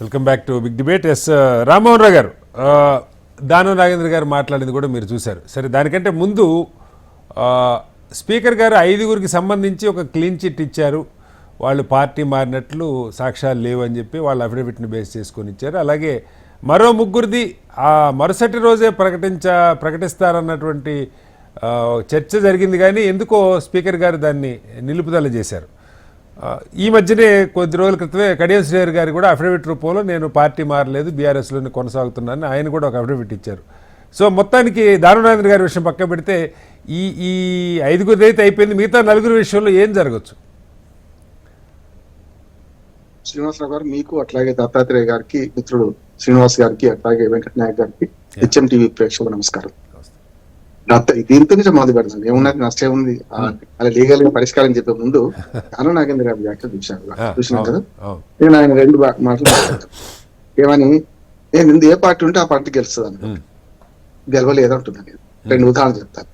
Welcome back to big debate. S Rammohan Rao garu, Danam Nagendra గారు మాట్లాడింది కూడా మీరు చూశారు. సరే, దానికంటే ముందు స్పీకర్ గారు 5గురికి సంబంధించి ఒక క్లీన్ చిట్ ఇచ్చారు. వాళ్ళు పార్టీ మారినట్లు సాక్ష్యాలు లేవు అని చెప్పి వాళ్ళ అఫిడవిట్ని బేస్ చేసుకొని ఇచ్చారు. అలాగే మరో 3గురిది మరుసటి రోజే ప్రకటిస్తారన్నటువంటి చర్చ జరిగింది. కానీ ఎందుకో స్పీకర్ గారు దాన్ని నిలుపుదల చేశారు. ఈ మధ్యనే కొద్ది రోజుల క్రితమే కడియం శ్రీహరి గారు కూడా అఫిడవిట్ రూపంలో నేను పార్టీ మారలేదు, బీఆర్ఎస్లోనే కొనసాగుతున్నాను ఆయన కూడా ఒక అఫిడవిట్ ఇచ్చారు. సో మొత్తానికి దానం నాగేంద్ర గారి విషయం పక్క పెడితే ఈ 5గురిది అయితే అయిపోయింది. మిగతా 4గురి విషయంలో ఏం జరగచ్చు? శ్రీనివాసరావు గారు, మీకు అట్లాగే దత్తాత్రేయ గారికి, మిత్రుడు శ్రీనివాస్ గారికి, అట్లాగే వెంకట నాయక్ గారికి, హెచ్ఎం టీవీ ప్రేక్షకులకు నమస్కారం. దీంతో నుంచి మొదలు పెడతాను. ఏమున్నది, నష్టం ఉంది, అలా లీగల్ గా పరిష్కారం చెప్పే ముందు దానం నాగేంద్ర గారి వ్యాఖ్యలు చూసినాం కదా. నేను ఆయన 2 మాటలు మాట్లాడతాను. ఏమని, నేను ఏ పార్టీ ఉంటే ఆ పార్టీ గెలుస్తుంది అన్న, గెలవలేదు అంటున్నాను. 2 ఉదాహరణలు చెప్తాను.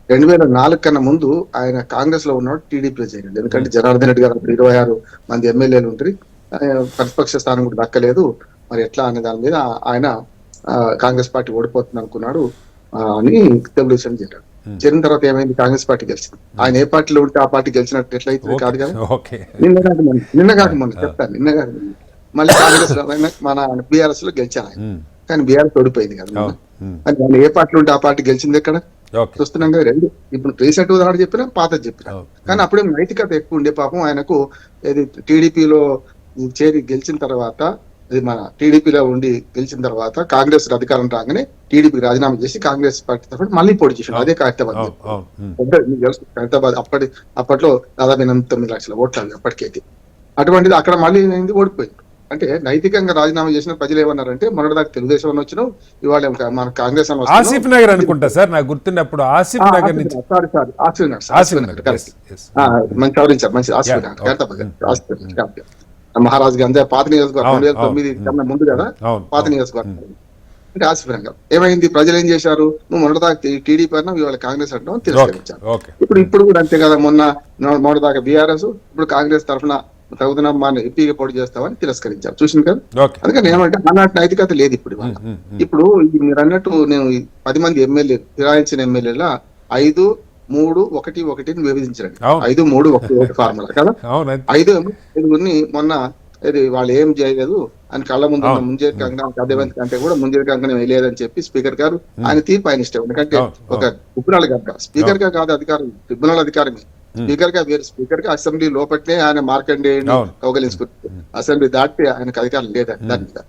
2004 కన్నా ముందు ఆయన కాంగ్రెస్ లో ఉన్నాడు, టీడీపీలో చేరింది. ఎందుకంటే జనార్దన్ రెడ్డి గారు 26 మంది ఎమ్మెల్యేలు ఉంటారు, ప్రతిపక్ష స్థానం కూడా దక్కలేదు. మరి ఎట్లా అనే దాని మీద ఆయన కాంగ్రెస్ పార్టీ ఓడిపోతుంది అనుకున్నాడు అని తెలుగుదేశం చేరాడు. చేరిన తర్వాత ఏమైంది, కాంగ్రెస్ పార్టీ గెలిచింది. ఆయన ఏ పార్టీలో ఉంటే ఆ పార్టీ గెలిచినట్టు ఎట్లయితే కాదు కదా. నిన్న కాక మొన్న చెప్తాను, నిన్న కాక మళ్ళీ కాంగ్రెస్ లో మన బీఆర్ఎస్ లో గెలిచాను ఆయన. కానీ బీఆర్ఎస్ ఓడిపోయింది కదా. ఆయన ఏ పార్టీలో ఉంటే ఆ పార్టీ గెలిచింది ఎక్కడ చూస్తున్నాం కదా. 2 ఇప్పుడు రీసెంట్ ఉదాహరణ చెప్పినా, పాతది చెప్పినా. కానీ అప్పుడే నైతికత ఎక్కువ ఉండే. పాపం ఆయనకు ఏది టీడీపీలో చేరి గెలిచిన తర్వాత, ఇది మన టీడీపీలో ఉండి గెలిచిన తర్వాత కాంగ్రెస్ అధికారం రాగానే టీడీపీకి రాజీనామా చేసి కాంగ్రెస్ పార్టీ తరఫున మళ్ళీ పోటీ చేశాడు. అదే ఖైరతాబాద్. ఖైరతాబాద్ అప్పట్లో దాదాపు 9 లక్షల ఓట్లు అప్పటికైతే. అటువంటిది అక్కడ మళ్ళీ ఓడిపోయింది. అంటే నైతికంగా రాజీనామా చేసిన ప్రజలు ఏమన్నారంటే, మొన్నటిదాకా తెలుగుదేశం అని వచ్చినాం, ఇవాళ మన కాంగ్రెస్ అని వస్తున్నాం. ఆసిఫ్ నగర్ అనుకుంటా సార్, నాకు గుర్తున్నప్పుడు ఆసిఫ్ నగర్ నుంచి మంచి సవరించారు, మంచి ఆసిఫ్ నగర్, ఖైరతాబాద్ మహారాజ్ గాంధీ పాత నియోజకవర్గం 2009 కన్నా ముందు కదా, పాత నియోజకవర్గం అంటే ఆసిఫ్ నగర్. ఏమైంది, ప్రజలు ఏం చేశారు, నువ్వు మొన్నటిదాకా టీడీపీ అన్నా ఇవాళ కాంగ్రెస్ అంటాం తిరస్కరించారు. ఇప్పుడు కూడా అంతే కదా, మొన్నటిదాకా బీఆర్ఎస్, ఇప్పుడు కాంగ్రెస్ తరఫున తగుదనమ్మా ఎంపీగా పోటీ చేస్తామని తిరస్కరించారు. చూసింది కదా. అందుకని ఏమంటే అన్నట్టు నైతికత లేదు ఇప్పుడు. ఇప్పుడు మీరు అన్నట్టు నేను 10 మంది ఎమ్మెల్యే ఫిరాయించిన ఎమ్మెల్యేల 5, 3, 1, 1 విభజించండి. 5, 3, 1 ఫార్ములా కదా. 5 మొన్న వాళ్ళు ఏం చేయలేదు అని కళ్ళ ముందు ముంజేరి కంగనా కంటే కూడా ముంజేరి కంగనా వేయలేదని చెప్పి స్పీకర్ గారు ఆయన తీర్పు ఆయన ఇష్టం. ఎందుకంటే ఒక ట్రిబ్యునల్ గారు, స్పీకర్ గా కాదు అధికారం, ట్రిబ్యునల్ అధికారమే. స్పీకర్ గా వేరు, స్పీకర్ గా అసెంబ్లీ లోపట్నే ఆయన మార్కండేయుని కౌగలించుకుంటారు, అసెంబ్లీ దాటితే ఆయనకు అధికారం లేదని దాని మీద.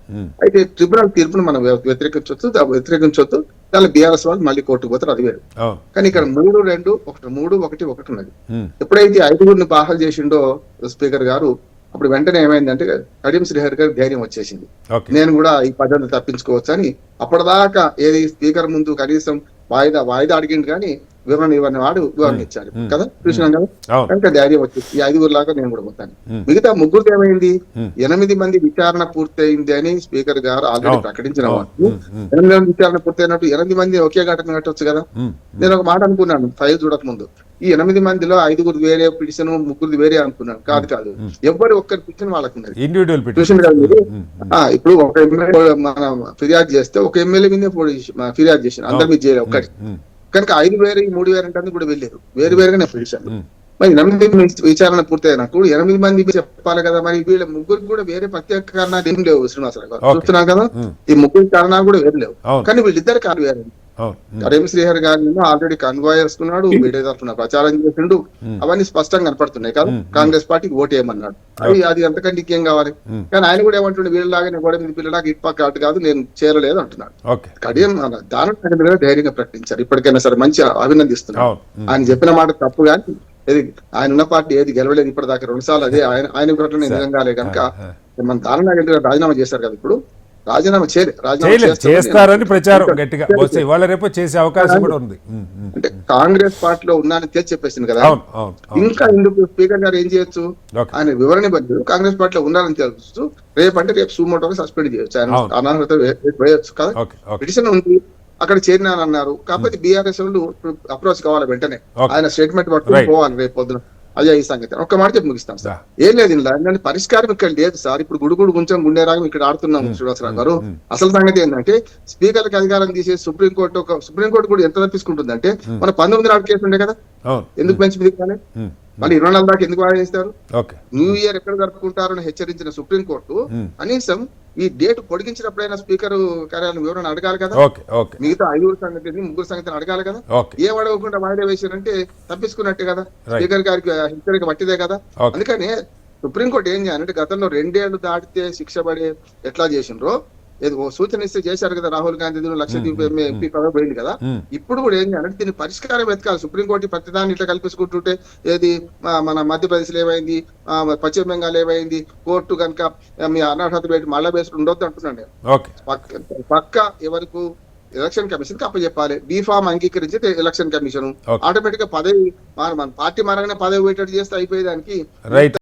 అయితే ట్రిబ్యునల్ తీర్పును మనం వ్యతిరేకించొద్దు, దాని బీఆర్ఎస్ వాళ్ళు మళ్ళీ కోర్టుకు పోతారు, అది వేరు. కానీ ఇక్కడ 3, 2, 1, 1 ఉన్నది. ఎప్పుడైతే 5గురిని బాహలు చేసిండో స్పీకర్ గారు, అప్పుడు వెంటనే ఏమైందంటే కడియం శ్రీహరి గారికి ధైర్యం వచ్చేసింది, నేను కూడా ఈ పద్ధతిని తప్పించుకోవచ్చు అని. అప్పటిదాకా ఏది స్పీకర్ ముందు కనీసం వాయిదా అడిగిండు కానీ వివరణ ఇవ్వని వాడు వివరణ ఇచ్చారు కదా, చూసినాం కదా. అంటే ధైర్యం వచ్చేసి ఈ 5గురు లాగా నేను కూడా పోతాను. మిగతా 3 ఏమైంది, 8 మంది విచారణ పూర్తయింది అని స్పీకర్ గారు ఆల్రెడీ ప్రకటించిన వాళ్ళు. 8 మంది విచారణ పూర్తయినట్టు 8 మంది ఒకే ఘటన కట్టవచ్చు కదా. నేను ఒక మాట అనుకున్నాను ఫైల్ చూడక ముందు, ఈ 8 మందిలో 5గురు వేరే పిటిషన్, 3 వేరే అనుకున్నాను. కాదు, ఎవరు ఒక్కరి పిటిషన్ వాళ్ళకు ఉన్నది. చూసిన కదా మీరు. ఇప్పుడు ఒక ఎమ్మెల్యే మన ఫిర్యాదు చేస్తే ఒక ఎమ్మెల్యే మీద ఫిర్యాదు చేసిన, అందరి మీద చేయలేదు ఒక్కటి. కనుక 5 వేరే 3 వేరే అంటే కూడా వెళ్ళారు, వేరు వేరుగానే పిలిచారు. మరి 8 విచారణ పూర్తయినప్పుడు 8 మంది చెప్పాలి కదా. మరి వీళ్ళ 3 కూడా వేరే ప్రత్యేక కారణాలు ఏం లేవు శ్రీనివాసరావు గారు, చూస్తున్నాం కదా. ఈ 3 కారణాలు కూడా వేరు లేవు, కానీ వీళ్ళిద్దరు కాదు వేరే. కడియం శ్రీహరి గారిని ఆల్రెడీ కన్వాయ్ చేసుకున్నాడు, మీడియా తరఫున ప్రచారం చేసిండు, అవన్నీ స్పష్టంగా కనపడుతున్నాయి కదా. కాంగ్రెస్ పార్టీకి ఓటు వేయమన్నాడు, అది అంతకంటే ఇంకేం కావాలి. కానీ ఆయన కూడా ఏమంటుండే, వీళ్ళలాగా నేను గోడ మీద పిల్లలాగా ఇటుపక్క అటు కాదు, నేను చేరలేదు అంటున్నాడు. కడియం దానం ధైర్యంగా ప్రకటించారు. ఇప్పటికైనా సరే మంచి అభినందిస్తున్నాడు. ఆయన చెప్పిన మాట తప్పు, కానీ ఆయన ఉన్న పార్టీ ఏది గెలవలేదు ఇప్పటిదాకా 2 సార్లు. అదే ఆయన ప్రకటన నిజంగా కనుక మన దానం నాగేంద్ర రాజీనామా చేశారు కదా. ఇప్పుడు రాజీనామా చేస్తారని ప్రచారం గట్టిగా ఇవాళ రేపు చేసే అవకాశం కూడా ఉంది. అంటే కాంగ్రెస్ పార్టీలో ఉన్నానని తేల్చి చెప్పేసింది కదా. ఇంకా ఎందుకు స్పీకర్ గారు ఏం చేయొచ్చు, ఆయన వివరణ బదులు కాంగ్రెస్ పార్టీలో ఉన్నారని తెలుసు, రేపు సుమోటోగా సస్పెండ్ చేయొచ్చు, ఆయన అనర్హత వేయొచ్చు కదా. పిటిషన్ ఉంది, అక్కడ చేరినానన్నారు. కాకపోతే బీఆర్ఎస్ వాళ్ళు అప్రోచ్ కావాలి వెంటనే, ఆయన స్టేట్మెంట్ పట్టుకుని పోవాలి రేపు పొద్దున. అదే ఈ సంగతి ఒక్క మాట చెప్పి ముగిస్తాం సార్. ఏం లేదు ఇలా పరిష్కారం ఇక్కడ లేదు సార్. ఇప్పుడు గుడుగుడు కొంచెం గుండెరాగం ఇక్కడ ఆడుతున్నాం శ్రీనివాసరావు గారు. అసలు సంగతి ఏంటంటే స్పీకర్కి అధికారం తీసే సుప్రీంకోర్టు కూడా ఎంత తప్పించుకుంటుందంటే మన 19 నాడు కేసు ఉండే కదా, ఎందుకు బెంచ్ మీద కానీ మళ్ళీ 24 దాకా ఎందుకు వాయిస్తారు? న్యూ ఇయర్ ఎక్కడ జరుపుకుంటారని హెచ్చరించిన సుప్రీంకోర్టు కనీసం ఈ డేట్ పొడిగించినప్పుడైనా స్పీకర్ కార్యాలయం వివరణ అడగాలి కదా. మిగతా 5 సంగతి 3 సంగతిని అడగాలి కదా. ఏం అడగకుండా వాయిదా వేసారంటే తప్పించుకున్నట్టే కదా, స్పీకర్ గారికి హెచ్చరిక పట్టిదే కదా. అందుకని సుప్రీంకోర్టు ఏం చేయాలంటే గతంలో 2 ఏళ్లు దాటితే శిక్ష పడే ఎట్లా చేసిండ్రో ఏదో సూచన ఇస్తే చేశారు కదా రాహుల్ గాంధీ, లక్షద్వీప్ ఎంపీ పదవి పోయింది కదా. ఇప్పుడు కూడా ఏం చేయాలంటే దీన్ని పరిష్కారం వెతకాలి. సుప్రీంకోర్టు ప్రతిదాన్ని ఇట్లా కల్పించుకుంటుంటే ఏది మన మధ్యప్రదేశ్ లో ఏమైంది, పశ్చిమ బెంగాల్ ఏమైంది, కోర్టు కనుక మీ అనర్హత పెట్టి మళ్ళా వేసుకుని ఉండొద్దు అంటున్నాను నేను. పక్క ఎవరికి ఎలక్షన్ కమిషన్ కి అప్పచెప్పాలి. బీఫామ్ అంగీకరించి ఎలక్షన్ కమిషన్ ఆటోమేటిక్ గా పదవి మన పార్టీ మారగానే పదవి పోయేటట్టు చేస్తే అయిపోయేదానికి